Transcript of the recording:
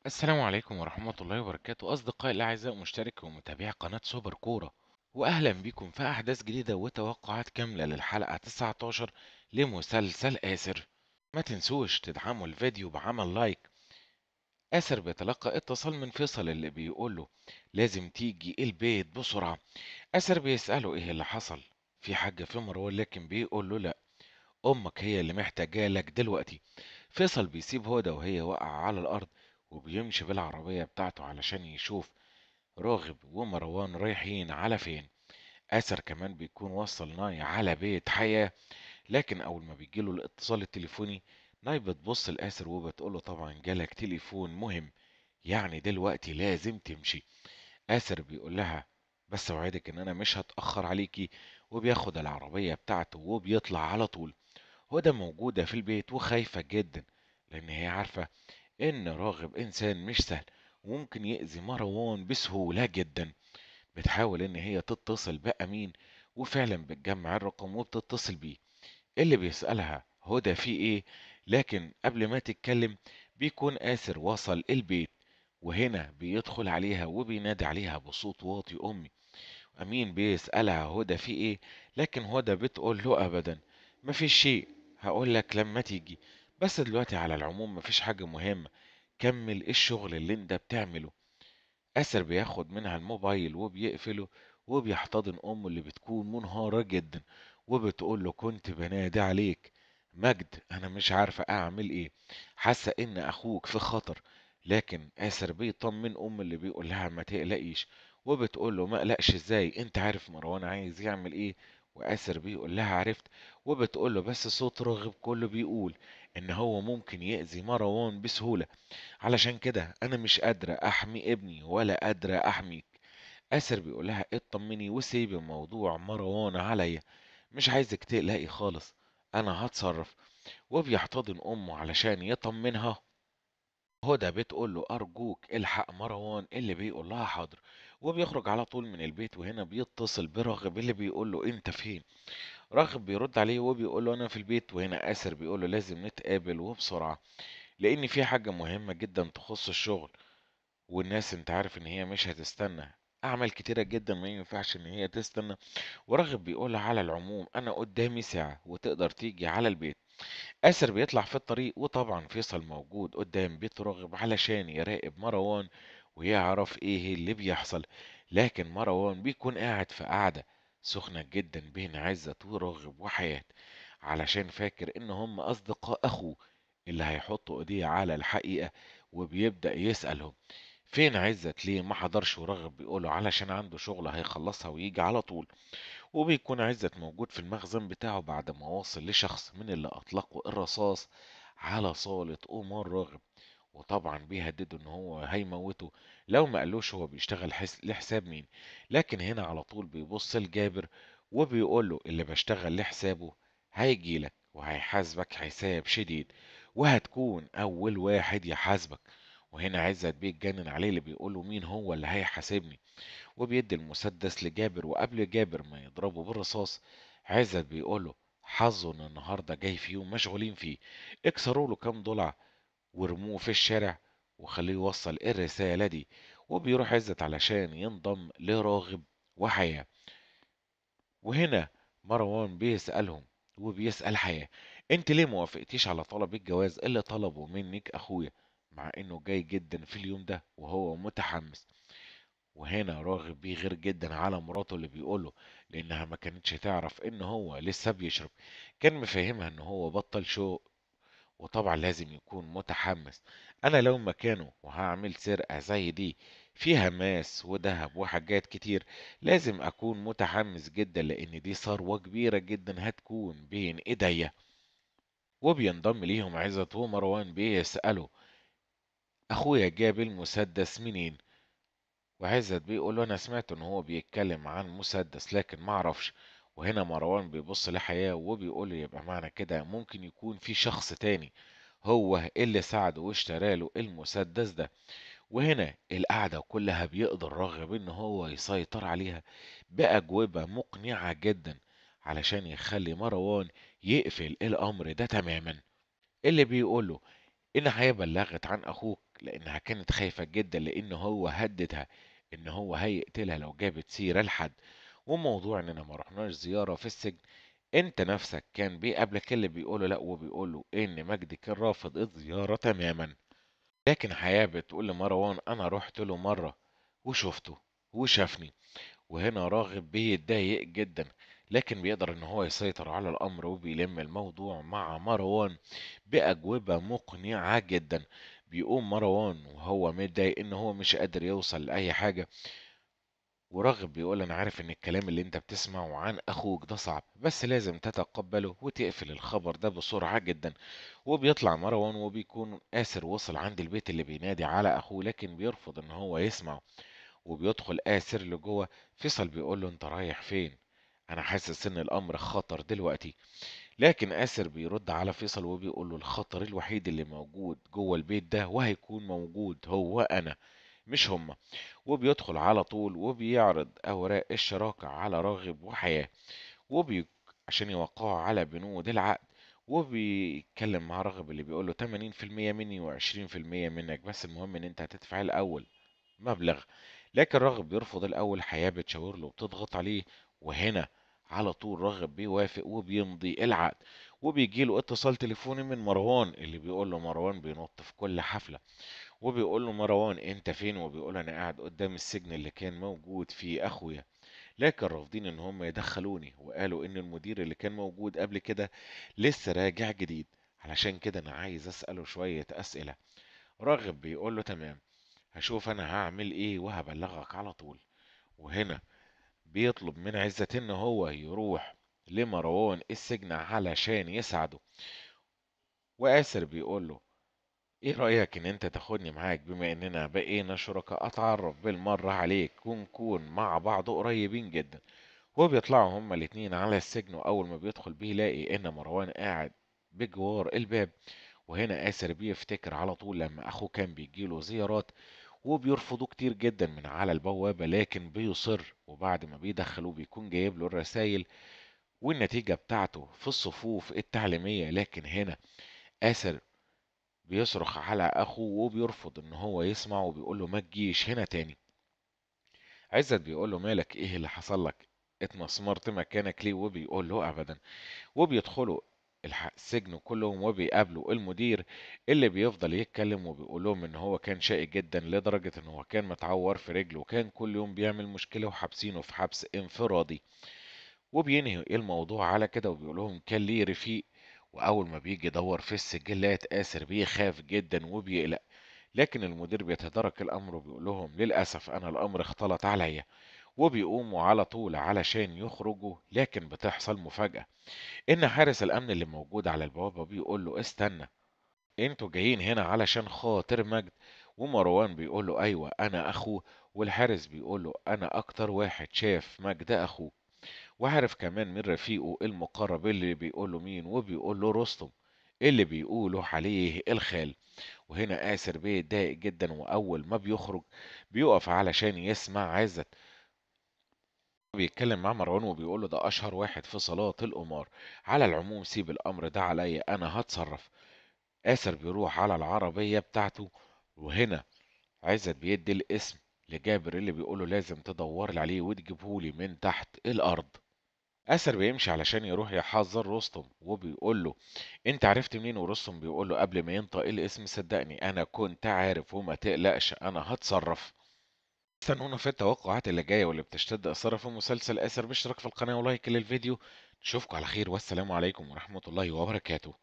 السلام عليكم ورحمة الله وبركاته أصدقائي الأعزاء مشتركي ومتابعي قناة سوبر كورة، وأهلا بكم في أحداث جديدة وتوقعات كاملة للحلقة 19 لمسلسل آسر. ما تنسوش تدعموا الفيديو بعمل لايك. آسر بيتلقى اتصال من فيصل اللي بيقوله لازم تيجي البيت بسرعة. آسر بيسأله إيه اللي حصل، في حاجة في مروان، لكن بيقوله لأ، أمك هي اللي محتاجة لك دلوقتي. فيصل بيسيب هدى وهي واقعة على الأرض وبيمشي بالعربية بتاعته علشان يشوف راغب ومروان رايحين على فين. آسر كمان بيكون وصل ناي على بيت حياة، لكن أول ما بيجيله الاتصال التليفوني ناي بتبص لآسر وبتقوله طبعا جالك تليفون مهم، يعني دلوقتي لازم تمشي. آسر بيقول لها بس اوعدك ان انا مش هتأخر عليكي، وبياخد العربية بتاعته وبيطلع على طول. هدى موجودة في البيت وخايفة جدا، لأن هي عارفة إن راغب إنسان مش سهل وممكن يأذي مروان بسهولة جدا. بتحاول إن هي تتصل بأمين، وفعلا بتجمع الرقم وبتتصل بيه. اللي بيسألها هدى في إيه، لكن قبل ما تتكلم بيكون آسر وصل البيت، وهنا بيدخل عليها وبينادي عليها بصوت واطي أمي. أمين بيسألها هدى في إيه، لكن هدى بتقول له أبدا مفيش شيء، هقول لك لما تيجي، بس دلوقتي على العموم مفيش حاجة مهمة، كمل الشغل اللي انت بتعمله. آسر بياخد منها الموبايل وبيقفله وبيحتضن أمه اللي بتكون منهارة جدا، وبتقول له كنت بنادي عليك مجد، أنا مش عارفة أعمل إيه، حاسة إن أخوك في خطر. لكن آسر بيطمن أم اللي بيقول لها ما تقلقيش، وبتقول له ما قلقش إزاي، أنت عارف مروان عايز يعمل إيه. وآسر بيقول لها عرفت، وبتقول له بس صوت راغب كله بيقول إن هو ممكن يأذي مروان بسهولة، علشان كده انا مش قادرة احمي ابني ولا قادرة احميك. آسر بيقولها اطمني وسيبي موضوع مروان عليا، مش عايزك تقلقي خالص، انا هتصرف. وبيحتضن امه علشان يطمنها. هدى بتقول له ارجوك الحق مروان، اللي بيقول لها حاضر، وبيخرج على طول من البيت. وهنا بيتصل براغب اللي بيقول له انت فين. راغب بيرد عليه وبيقول له انا في البيت. وهنا آسر بيقول له لازم نتقابل وبسرعة، لان في حاجة مهمة جدا تخص الشغل، والناس انت عارف ان هي مش هتستنى، اعمال كتيرة جدا ما ينفعش ان هي تستنى. وراغب بيقول على العموم انا قدامي ساعة وتقدر تيجي على البيت. آسر بيطلع في الطريق، وطبعا فيصل موجود قدام بيت راغب علشان يراقب مروان ويعرف ايه اللي بيحصل. لكن مروان بيكون قاعد في قعدة سخنة جدا بين عزت وراغب وحياة، علشان فاكر ان هم اصدقاء اخوه اللي هيحطوا ايديه على الحقيقة. وبيبدأ يسألهم فين عزت، ليه ما حضرش، وراغب بيقوله علشان عنده شغل هيخلصها ويجي على طول. وبيكون عزت موجود في المخزن بتاعه بعد ما وصل لشخص من اللي أطلقوا الرصاص على صالة أمار راغب، وطبعا بيهدده ان هو هيموته لو ما قالوش هو بيشتغل لحساب مين. لكن هنا على طول بيبص لجابر وبيقوله اللي بشتغل لحسابه هيجيلك وهيحاسبك حساب شديد، وهتكون أول واحد يحاسبك. وهنا عزت بيتجنن عليه اللي بيقوله مين هو اللي هيحاسبني، وبيدي المسدس لجابر. وقبل جابر ما يضربه بالرصاص عزت بيقوله حظه ان النهارده جاي في يوم مشغولين فيه، اكسروا له كام ضلع وارموه في الشارع وخليه يوصل الرسالة دي. وبيروح عزت علشان ينضم لراغب وحياة. وهنا مروان بيسألهم وبيسأل حياة انت ليه موافقتيش على طلب الجواز اللي طلبه منك اخويا، مع انه جاي جدا في اليوم ده وهو متحمس. وهنا راغب بيغير جدا على مراته اللي بيقوله، لانها ما كانتش تعرف ان هو لسه بيشرب، كان مفهمها ان هو بطل شو، وطبعا لازم يكون متحمس. انا لو مكانه وهعمل سرقة زي دي فيها ماس وذهب وحاجات كتير لازم اكون متحمس جدا، لان دي ثروة كبيرة جدا هتكون بين ايديا. وبينضم ليهم عزت ومروان بيسألوا اخويا جاب المسدس منين. وعزت بيقول له انا سمعت ان هو بيتكلم عن مسدس لكن ما اعرفش. وهنا مروان بيبص لحياة وبيقول له يبقى معنى كده ممكن يكون في شخص تاني هو اللي ساعده واشترى له المسدس ده. وهنا القعدة كلها بيقدر راغب ان هو يسيطر عليها بأجوبة مقنعة جدا علشان يخلي مروان يقفل الأمر ده تماما. اللي بيقوله إن حياة بلغت عن أخوك لانها كانت خايفة جدا لان هو هددها ان هو هيقتلها لو جابت سيرة لحد. وموضوع اننا ما رحناش زيارة في السجن، انت نفسك كان بيقابلك اللي بيقوله لا وبيقوله ان مجدي كان رافض الزيارة تماما. لكن حياة بتقول لمروان انا رحت له مرة وشفته وشافني. وهنا راغب بيتضايق جدا، لكن بيقدر ان هو يسيطر على الامر وبيلم الموضوع مع مروان باجوبة مقنعة جدا. بيقوم مروان وهو متضايق ان هو مش قادر يوصل لاي حاجة، وراغب بيقول انا عارف ان الكلام اللي انت بتسمعه عن اخوك ده صعب، بس لازم تتقبله وتقفل الخبر ده بسرعة جدا. وبيطلع مروان وبيكون آسر وصل عند البيت اللي بينادي على اخوه، لكن بيرفض ان هو يسمعه. وبيدخل آسر لجوه. فيصل بيقول له انت رايح فين؟ انا حاسس ان الامر خطر دلوقتي. لكن آسر بيرد على فيصل وبيقول له الخطر الوحيد اللي موجود جوه البيت ده وهيكون موجود هو انا مش هما. وبيدخل على طول وبيعرض أوراق الشراكة على راغب وحياة، عشان يوقعوا على بنود العقد. وبيتكلم مع راغب اللي بيقوله 80% مني و20% منك، بس المهم ان انت هتدفع الأول مبلغ. لكن راغب بيرفض الأول، حياة بتشاور له وبتضغط عليه. وهنا على طول راغب بيوافق وبيمضي العقد. وبيجيله اتصال تليفوني من مروان اللي بيقول له مروان بينط في كل حفلة. وبيقول له مروان انت فين؟ وبيقول انا قاعد قدام السجن اللي كان موجود فيه اخويا. لكن رافضين ان هم يدخلوني، وقالوا ان المدير اللي كان موجود قبل كده لسه راجع جديد. علشان كده انا عايز اسأله شوية اسئلة. راغب بيقول له تمام، هشوف انا هعمل ايه وهبلغك على طول. وهنا بيطلب من عزت ان هو يروح لمروان السجن علشان يساعده. وآسر بيقول له ايه رأيك ان انت تاخدني معاك بما اننا بقينا شركاء، اتعرف بالمرة عليك ونكون مع بعض قريبين جدا. وبيطلعوا هما الاتنين على السجن، واول ما بيدخل بيلاقي ان مروان قاعد بجوار الباب. وهنا آسر بيفتكر على طول لما اخوه كان بيجيله زيارات وبيرفضوا كتير جدا من على البوابة، لكن بيصر. وبعد ما بيدخلوه بيكون جايب له الرسايل والنتيجة بتاعته في الصفوف التعليمية. لكن هنا آسر بيصرخ على اخوه وبيرفض ان هو يسمع، وبيقول له ما تجيش هنا تاني. عزت بيقول له مالك، ايه اللي حصل لك؟ اتمسمرت مكانك ليه؟ وبيقول له ابدا. وبيدخلوا السجن كلهم وبيقابلوا المدير اللي بيفضل يتكلم، وبيقول لهم ان هو كان شقي جدا لدرجة ان هو كان متعور في رجله وكان كل يوم بيعمل مشكلة وحابسينه في حبس انفرادي. وبينهي الموضوع على كده وبيقول لهم كان ليه رفيق، واول ما بيجي يدور في السجلات آسر بيخاف جدا وبيقلق. لكن المدير بيتدارك الأمر وبيقول لهم للأسف أنا الأمر اختلط عليا. وبيقوموا على طول علشان يخرجوا، لكن بتحصل مفاجأة إن حارس الأمن اللي موجود على البوابة بيقول له استنى، انتوا جايين هنا علشان خاطر مجد؟ ومروان بيقول له أيوة أنا أخوه. والحارس بيقول له أنا أكتر واحد شاف مجد أخوه، وعارف كمان من رفيقه المقرب اللي بيقول له مين، وبيقول له رستم اللي بيقولوا عليه الخال. وهنا آسر بيتضايق جدا، وأول ما بيخرج بيقف علشان يسمع عزت بيتكلم مع مروان وبيقول له ده أشهر واحد في صلاة القمار. على العموم سيب الأمر ده عليا أنا هتصرف. آسر بيروح على العربية بتاعته. وهنا عزت بيدي الاسم لجابر اللي بيقوله لازم تدور لي عليه وتجيبهولي من تحت الأرض. آسر بيمشي علشان يروح يحذر رستم وبيقول له انت عرفت منين؟ ورستم بيقول له قبل ما ينطق الاسم صدقني انا كنت عارف وما تقلقش انا هتصرف. استنونا في التوقعات اللي جايه واللي بتشتد اثارها في مسلسل آسر باشتراك في القناه ولايك للفيديو. نشوفكم على خير والسلام عليكم ورحمه الله وبركاته.